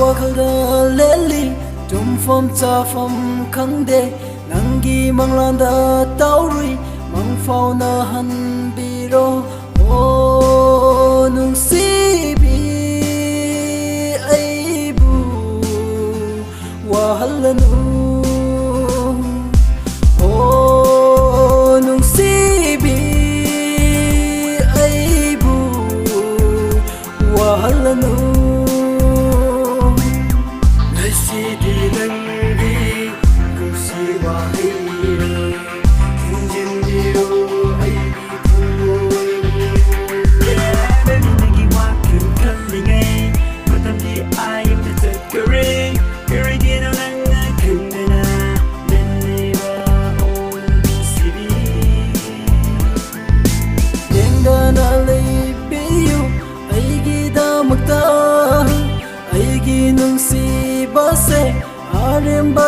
wakhalda leli tumfam chafam khangde nangi manglanda tauri mangfauna hanbiro o nungsibi aibu wahalanu o nungsibi aibu wahalanu ngasi nangi nusi wahira hinjindiro aibu nagi wakil kallingai matamdi ayam tatakare karigino nanga kandana naniba onsibi yengdana leibiyu aigi damakta aigi nungsi base aremba